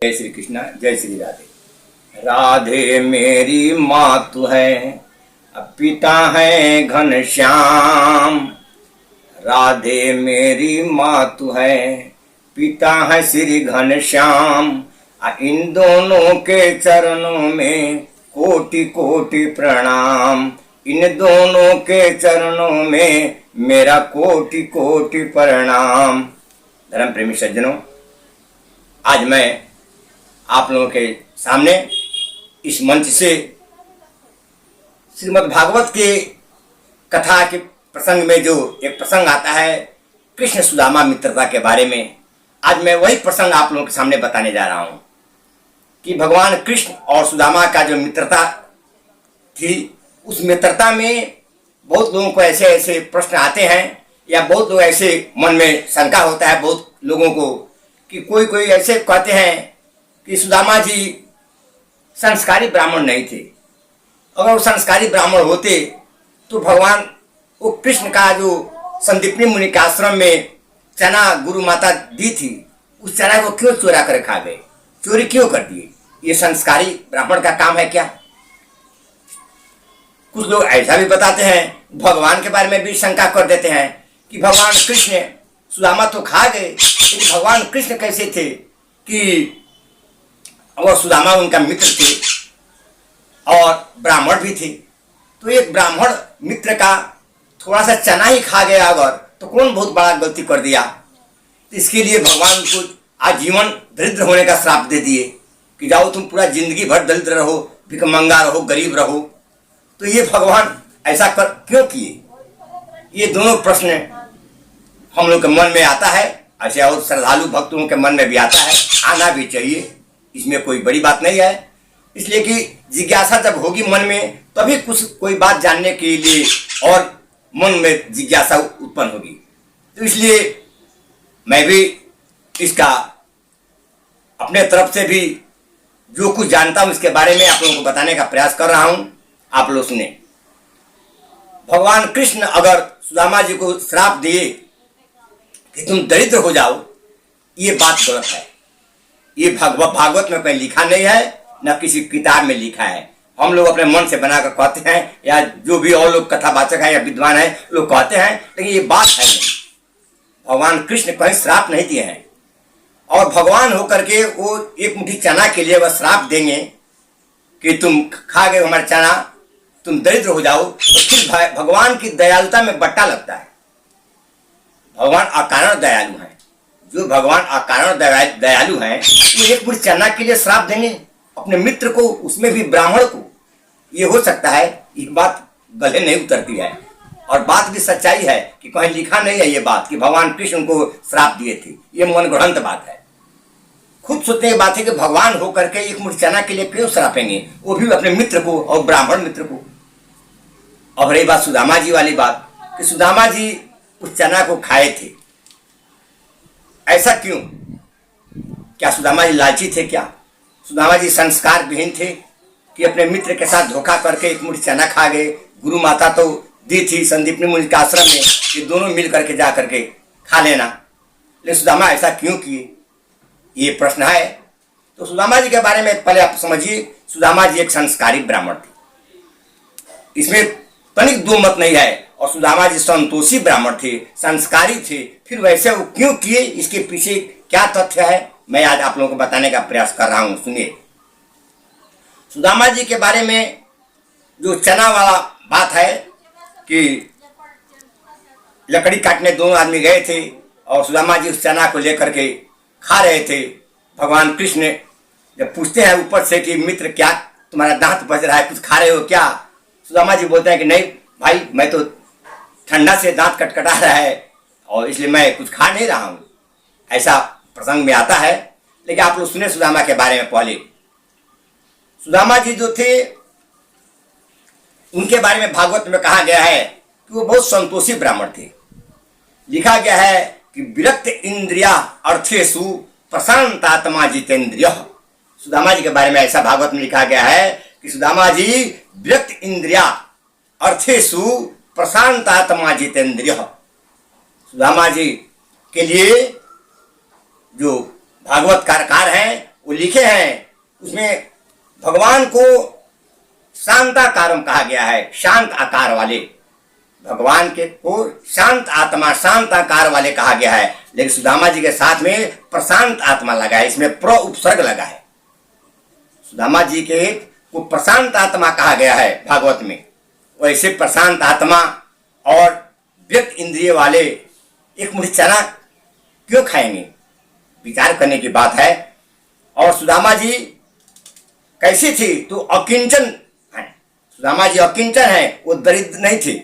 जय श्री कृष्णा, जय श्री राधे। राधे मेरी माँ तू है, अब पिता है घनश्याम। राधे मेरी माँ तू है, पिता है श्री घनश्याम। इन दोनों के चरणों में कोटि कोटि प्रणाम। इन दोनों के चरणों में मेरा कोटि कोटि प्रणाम। धर्म प्रेमी सज्जनों, आज मैं आप लोगों के सामने इस मंच से श्रीमद् भागवत के कथा के प्रसंग में जो एक प्रसंग आता है कृष्ण सुदामा मित्रता के बारे में, आज मैं वही प्रसंग आप लोगों के सामने बताने जा रहा हूं कि भगवान कृष्ण और सुदामा का जो मित्रता थी, उस मित्रता में बहुत लोगों को ऐसे ऐसे प्रश्न आते हैं या बहुत लोग ऐसे मन में शंका होता है बहुत लोगों को कि कोई ऐसे कहते हैं कि सुदामा जी संस्कारी ब्राह्मण नहीं थे। अगर वो संस्कारी ब्राह्मण होते तो भगवान वो कृष्ण का जो संदीपनी मुनि के आश्रम में चना गुरु माता दी थी, उस चना को क्यों चोरा कर खा गए, चोरी क्यों कर दिए? ये संस्कारी ब्राह्मण का काम है क्या? कुछ लोग ऐसा भी बताते हैं, भगवान के बारे में भी शंका कर देते हैं कि भगवान कृष्ण सुदामा तो खा गए, लेकिन भगवान कृष्ण कैसे थे कि और सुदामा उनका मित्र थे और ब्राह्मण भी थे। तो एक ब्राह्मण मित्र का थोड़ा सा चना ही खा गया अगर, तो कौन बहुत बड़ा गलती कर दिया? तो इसके लिए भगवान को आजीवन दरिद्र होने का श्राप दे दिए कि जाओ तुम पूरा जिंदगी भर दरिद्र रहो, भिखमंगा रहो, गरीब रहो। तो ये भगवान ऐसा कर क्यों किए? ये दोनों प्रश्न हम लोग के मन में आता है, ऐसे और श्रद्धालु भक्तों के मन में भी आता है, आना भी चाहिए, इसमें कोई बड़ी बात नहीं है। इसलिए कि जिज्ञासा जब होगी मन में तभी कुछ कोई बात जानने के लिए और मन में जिज्ञासा उत्पन्न होगी। तो इसलिए मैं भी इसका अपने तरफ से भी जो कुछ जानता हूं इसके बारे में आप लोगों को बताने का प्रयास कर रहा हूं। आप लोग सुने। भगवान कृष्ण अगर सुदामा जी को श्राप दिए कि तुम दरिद्र हो जाओ, ये बात गलत है। ये भागवत में कहीं लिखा नहीं है, न किसी किताब में लिखा है। हम लोग अपने मन से बनाकर कहते हैं या जो भी और लोग कथावाचक हैं या विद्वान हैं लोग कहते हैं, लेकिन ये बात है नहीं। भगवान कृष्ण कहीं श्राप नहीं दिए हैं और भगवान होकर के वो एक मुट्ठी चना के लिए वह श्राप देंगे कि तुम खा गए हमारा चना, तुम दरिद्र हो जाओ, तो फिर भगवान की दयालुता में बट्टा लगता है। भगवान अकारण दयालु हैं। जो भगवान अकारण दयालु हैं, वो एक मुट्ठी चना के लिए श्राप देंगे अपने मित्र को, उसमें भी ब्राह्मण को? ये हो सकता है? ये बात गले नहीं उतरती है। और बात भी सच्चाई है कि कहीं लिखा नहीं है ये बात कि भगवान कृष्ण को श्राप दिए थे। ये मनगढ़ंत बात है। खुद सोचने की बात है कि भगवान होकर के एक मुट्ठी चना के लिए क्यों श्रापेंगे, वो भी अपने मित्र को और ब्राह्मण मित्र को? अब रही बात सुदामा जी वाली बात कि सुदामा जी उस चना को खाए थे, ऐसा क्यों? क्या सुदामा जी लालची थे? क्या सुदामा जी संस्कार विहीन थे कि अपने मित्र के साथ धोखा करके एक मुट्ठी चना खा गए? गुरु माता तो दी थी संदीपनी मुनि के आश्रम में कि दोनों मिल करके जा करके खा लेना, लेकिन सुदामा ऐसा क्यों किए? ये प्रश्न है। तो सुदामा जी के बारे में पहले आप समझिए, सुदामा जी एक संस्कारी ब्राह्मण थे, इसमें तनिक दो मत नहीं है। और सुदामा जी संतोषी ब्राह्मण थे, संस्कारी थे, फिर वैसे वो क्यों किए, इसके पीछे क्या तथ्य है, मैं आज आप लोगों को बताने का प्रयास कर रहा हूं। सुनिए। सुदामा जी के बारे में जो चना वाला बात है कि लकड़ी काटने दोनों आदमी गए थे और सुदामा जी उस चना को लेकर के खा रहे थे। भगवान कृष्ण जब पूछते हैं ऊपर से कि मित्र क्या तुम्हारा दांत बज रहा है, कुछ खा रहे हो क्या? सुदामा जी बोलते हैं कि नहीं भाई, मैं तो ठंडा से दांत कटकटा रहा है और इसलिए मैं कुछ खा नहीं रहा हूं। ऐसा प्रसंग में आता है। लेकिन आप लोग सुने सुदामा के बारे में। पहले सुदामा जी जो थे उनके बारे में भागवत में कहा गया है कि वो बहुत संतोषी ब्राह्मण थे। लिखा गया है कि विरक्त इंद्रिया अर्थेषु प्रशांतात्मा जितेंद्रिय। सुदामा जी के बारे में ऐसा भागवत में लिखा गया है कि सुदामा जी विरक्त इंद्रिया अर्थेषु प्रशांतात्मा जितेंद्रिय। सुदामा जी के लिए जो भागवत कारकार हैं वो लिखे हैं, उसमें भगवान को शांताकारम कहा गया है, शांत आकार वाले भगवान के को शांत आत्मा, शांत आकार वाले कहा गया है। लेकिन सुदामा जी के साथ में प्रशांत आत्मा लगा है, इसमें प्र उपसर्ग लगा है। सुदामा जी के को प्रशांत आत्मा कहा गया है भागवत में। वैसे प्रशांत आत्मा और व्यक्त इंद्रिय वाले एक मुट्ठी चना क्यों खाएंगे, विचार करने की बात है। और सुदामा जी कैसी थी, तो अकिंचन है। सुदामा जी अकिंचन है, वो दरिद्र नहीं थे।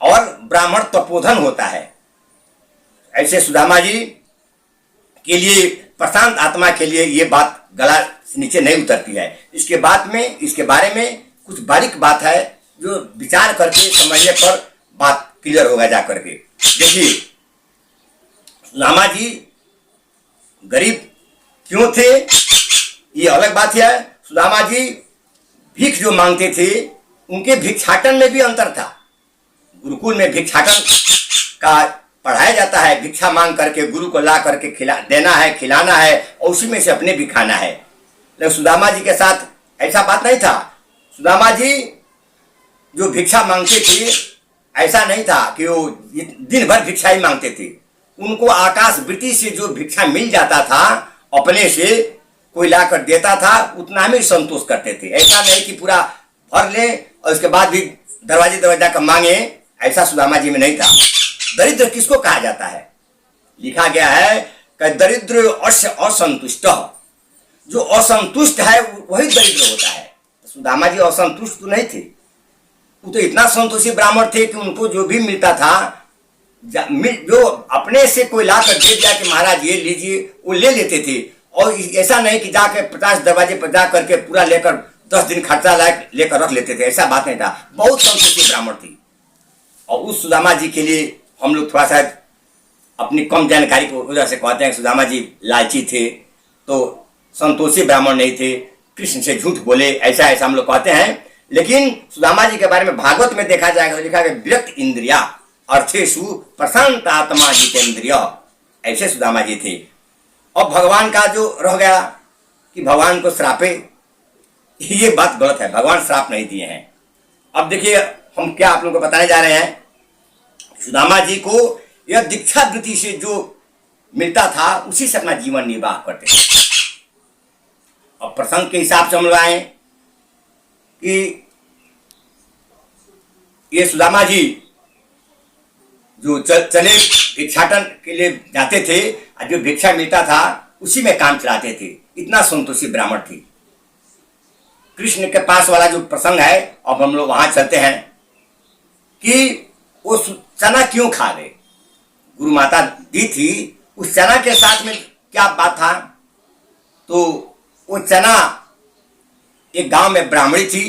और ब्राह्मण तपोधन होता है। ऐसे सुदामा जी के लिए, प्रशांत आत्मा के लिए ये बात गला से नीचे नहीं उतरती है। इसके बारे में कुछ बारीक बात है जो विचार करके समझने पर बात क्लियर होगा जा करके। देखिए, सुदामा जी गरीब क्यों थे ये अलग बात है। सुदामा जी भीख जो मांगते थे, उनके भिक्षाटन में भी अंतर था। गुरुकुल में भिक्षाटन का पढ़ाया जाता है, भिक्षा मांग करके गुरु को ला करके देना है, खिलाना है और उसी में से अपने भी खाना है। लेकिन सुदामा जी के साथ ऐसा बात नहीं था। सुदामा जी जो भिक्षा मांगते थे, ऐसा नहीं था कि वो दिन भर भिक्षा ही मांगते थे। उनको आकाश वृत्ति से जो भिक्षा मिल जाता था, अपने से कोई लाकर देता था, उतना में संतोष करते थे। ऐसा नहीं कि पूरा भर ले और उसके बाद भी दरवाजा का मांगे, ऐसा सुदामा जी में नहीं था। दरिद्र किसको कहा जाता है? लिखा गया है कि दरिद्र असंतुष्ट, जो असंतुष्ट है वही दरिद्र होता है। सुदामा जी असंतुष्ट तो नहीं थे, वो तो इतना संतोषी ब्राह्मण थे कि उनको जो भी मिलता था, जो अपने से कोई लाकर दे दिया कि महाराज ये लीजिए, वो ले लेते थे। और ऐसा नहीं कि जाके 50 दरवाजे पर जा करके पूरा लेकर 10 दिन खर्चा लायक लेकर रख लेते थे, ऐसा बात नहीं था। बहुत संतोषी ब्राह्मण थी। और उस सुदामा जी के लिए हम लोग थोड़ा सा अपनी कम जानकारी की वजह से कहते हैं सुदामा जी लालची थे, तो संतोषी ब्राह्मण नहीं थे, कृष्ण से झूठ बोले, ऐसा ऐसा हम लोग कहते हैं। लेकिन सुदामा जी के बारे में भागवत में देखा जाएगा तो लिखा है व्यक्त इंद्रिया अर्थेषु प्रशांत आत्मा जितेंद्रिय, ऐसे सुदामा जी थे। और भगवान का जो रह गया कि भगवान को श्रापे, ये बात गलत है। भगवान श्राप नहीं दिए हैं। अब देखिए हम क्या आप लोगों को बताने जा रहे हैं। सुदामा जी को यह दीक्षा वृत्ति से जो मिलता था, उसी से अपना जीवन निर्वाह करते थे। अब प्रसंग के हिसाब से हम लोग आए कि ये सुदामा जी जो चले भिक्षाटन के लिए जाते थे, और जो भिक्षा मिलता था उसी में काम चलाते थे। इतना संतोषी ब्राह्मण थी। कृष्ण के पास वाला जो प्रसंग है, अब हम लोग वहां चलते हैं कि वो चना क्यों खा गए। गुरु माता दी थी, उस चना के साथ में क्या बात था, तो वो चना एक गांव में ब्राह्मणी थी।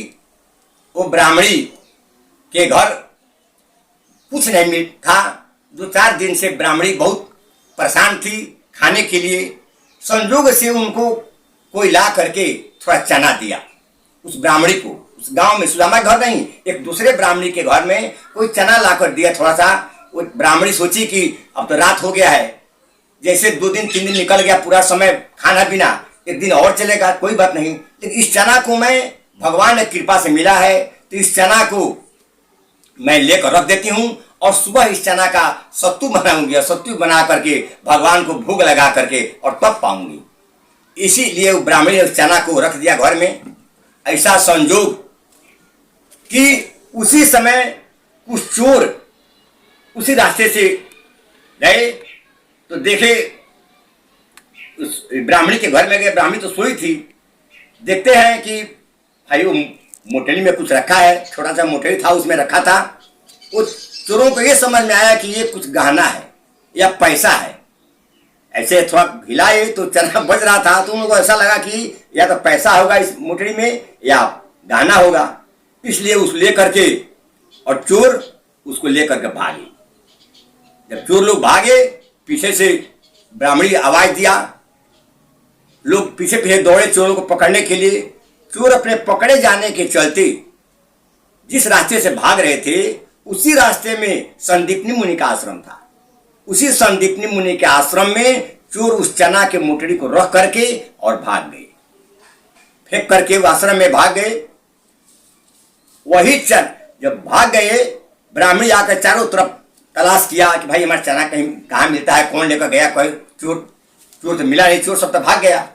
वो ब्राह्मणी के घर कुछ नहीं मिल था। 2-4 दिन से ब्राह्मणी बहुत परेशान थी खाने के लिए। संयोग से उनको कोई ला करके थोड़ा चना दिया उस ब्राह्मणी को। उस गांव में, सुदामा घर नहीं, एक दूसरे ब्राह्मणी के घर में कोई चना ला कर दिया थोड़ा सा। वो ब्राह्मणी सोची कि अब तो रात हो गया है, जैसे 2 दिन 3 दिन निकल गया, पूरा समय खाना पीना, 1 दिन और चलेगा, कोई बात नहीं। लेकिन इस चना को मैं, भगवान ने कृपा से मिला है, तो इस चना को मैं लेकर रख देती हूँ और सुबह इस चना का सत्तू बनाऊंगी, और सत्तू बना करके भगवान को भोग लगा करके और तब पाऊंगी। इसीलिए वो ब्राह्मणी ने उस चना को रख दिया घर में। ऐसा संयोग कि उसी समय कुछ चोर उसी रास्ते से गए, तो देखे उस ब्राह्मणी के घर में गए। ब्राह्मणी तो सोई थी। देखते हैं कि भाई वो मोटली में कुछ रखा है, छोटा सा मोटली था, उसमें रखा था। उस चोरों को ये समझ में आया कि ये कुछ गहना है या पैसा है। ऐसे थोड़ा हिलाए तो चना बज रहा था, तो उन लोगों को ऐसा लगा कि या तो पैसा होगा इस मोटली में या गहना होगा। इसलिए उस लेकर के, और चोर उसको लेकर के भागे। जब चोर लोग भागे, पीछे से ब्राह्मणी आवाज दिया, लोग पीछे पीछे दौड़े चोरों को पकड़ने के लिए। चोर अपने पकड़े जाने के चलते जिस रास्ते से भाग रहे थे, उसी रास्ते में संदीपनी मुनि का आश्रम था। उसी संदीपनी मुनि के आश्रम में चोर उस चना के मोटड़ी को रख करके और भाग गए, फेंक करके वो आश्रम में भाग गए। वही चन जब भाग गए, ब्राह्मणी आकर चारों तरफ तलाश किया कि भाई हमारा चना कहीं कहाँ मिलता है, कौन लेकर गया, कोई चोर तो मिला नहीं, चोर सब तो भाग गया।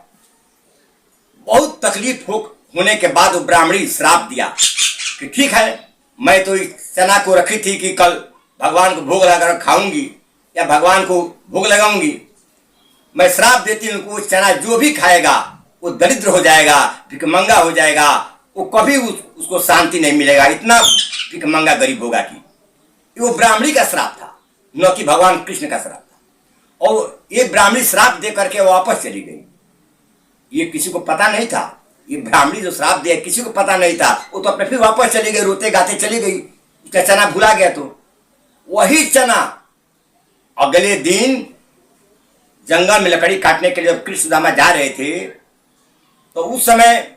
बहुत तकलीफ होने के बाद वो ब्राह्मणी श्राप दिया कि ठीक है, मैं तो इस चना को रखी थी कि कल भगवान को भोग लगाकर खाऊंगी या भगवान को भोग लगाऊंगी, मैं श्राप देती हूँ कि वो चना जो भी खाएगा वो दरिद्र हो जाएगा, भिखमंगा हो जाएगा, वो कभी उसको शांति नहीं मिलेगा, इतना भिखमंगा गरीब होगा कि वो ब्राह्मणी का श्राप था, न कि भगवान कृष्ण का श्राप था। और ये ब्राह्मणी श्राप दे करके वापस चली गई। ये किसी को पता नहीं था, ये ब्राह्मणी जो श्राप दिया किसी को पता नहीं था। वो तो अपने फिर वापस चली गई, रोते गाते चली गई, उसका चना भुला गया। तो वही चना अगले दिन जंगल में लकड़ी काटने के लिए जब कृष्ण सुदामा जा रहे थे, तो उस समय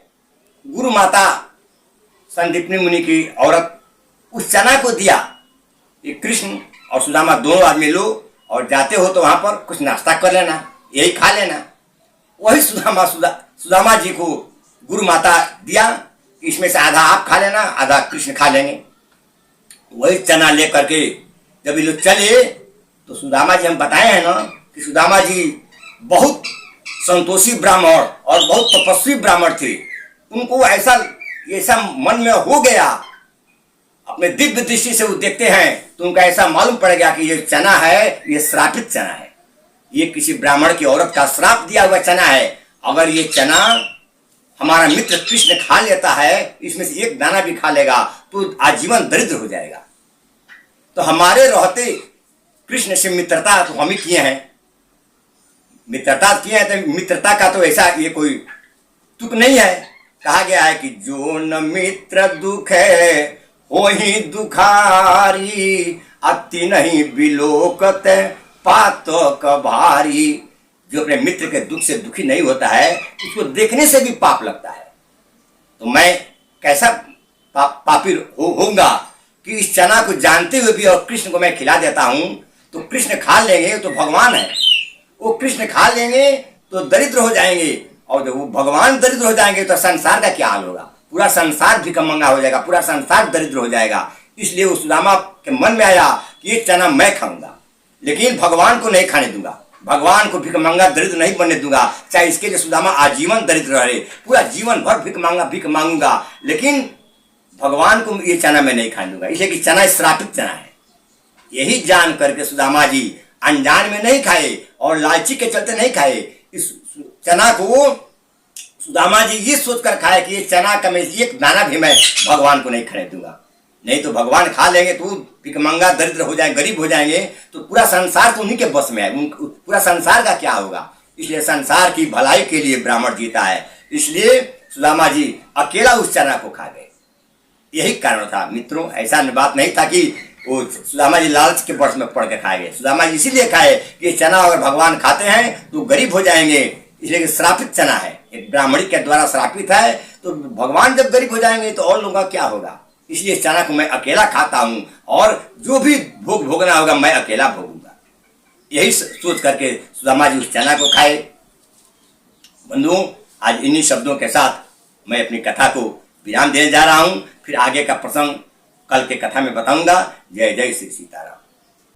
गुरु माता संदीपनी मुनि की औरत उस चना को दिया, ये कृष्ण और सुदामा दोनों आदमी लो और जाते हो तो वहां पर कुछ नाश्ता कर लेना, यही खा लेना। वही सुदामा जी को गुरु माता दिया, इसमें से आधा आप खा लेना, आधा कृष्ण खा लेंगे। वही चना लेकर के जब ये लोग चले तो सुदामा जी, हम बताए हैं ना कि सुदामा जी बहुत संतोषी ब्राह्मण और बहुत तपस्वी ब्राह्मण थे। उनको ऐसा मन में हो गया, अपने दिव्य दृष्टि से वो देखते हैं तो उनका ऐसा मालूम पड़ गया कि ये चना है, ये श्रापित चना है, ये किसी ब्राह्मण की औरत का श्राप दिया हुआ चना है। अगर ये चना हमारा मित्र कृष्ण खा लेता है, इसमें से एक दाना भी खा लेगा तो आजीवन दरिद्र हो जाएगा। तो हमारे रहते कृष्ण से मित्रता तो हम ही किए हैं, मित्रता किए हैं, तो मित्रता का तो ऐसा ये कोई तुक नहीं है। कहा गया है कि जो न मित्र दुख है हो ही दुखारी, अति नहीं बिलोकत पातक भारी। जो अपने मित्र के दुख से दुखी नहीं होता है, उसको देखने से भी पाप लगता है। तो मैं कैसा पापी होऊंगा कि इस चना को जानते हुए भी और कृष्ण को मैं खिला देता हूं, तो कृष्ण खा लेंगे तो भगवान है, वो कृष्ण खा लेंगे तो दरिद्र हो जाएंगे, और जब वो भगवान दरिद्र हो जाएंगे तो संसार का क्या हाल होगा, पूरा संसार भिखमंगा हो जाएगा, पूरा संसार दरिद्र हो जाएगा। इसलिए उस सुदामा के मन में आया कि ये चना मैं खाऊंगा, लेकिन भगवान को नहीं खाने दूंगा, भगवान को भिखमंगा दरिद्र नहीं बनने दूंगा, चाहे इसके लिए सुदामा आजीवन दरिद्र रहे, पूरा जीवन भर भीख मांगूंगा, लेकिन भगवान को ये चना मैं नहीं खाने दूंगा, इसलिए कि चना श्रापित चना है। यही जान करके सुदामा जी अनजान में नहीं खाए और लालची के चलते नहीं खाए। इस चना को सुदामा जी ये सोचकर खाए कि ये चना का मैं एक दाना भी मैं भगवान को नहीं खाने दूंगा, नहीं तो भगवान खा लेंगे तो भिखमंगा दरिद्र हो जाएंगे, गरीब हो जाएंगे, तो पूरा संसार तो उन्हीं के बस में है, पूरा संसार का क्या होगा। इसलिए संसार की भलाई के लिए ब्राह्मण जीता है, इसलिए सुदामा जी अकेला उस चना को खा गए। यही कारण था मित्रों, ऐसा बात नहीं था कि वो सुदामा जी लालच के बर्स में पड़ के खाए गए। सुदामा जी इसीलिए खाए कि ये चना अगर भगवान खाते हैं तो गरीब हो जाएंगे, इसलिए कि श्रापित चना है, एक ब्राह्मणी के द्वारा श्रापित है, तो भगवान जब गरीब हो जाएंगे तो और लोगों का क्या होगा। इसलिए चना को मैं अकेला खाता हूं और जो भी भोग भोगना होगा मैं अकेला भोगूंगा। यही सोच करके सुदामा जी उस चना को खाए। बंधुओं, आज इन्हीं शब्दों के साथ मैं अपनी कथा को विराम देने जा रहा हूं, फिर आगे का प्रसंग कल के कथा में बताऊंगा। जय जय श्री सीताराम।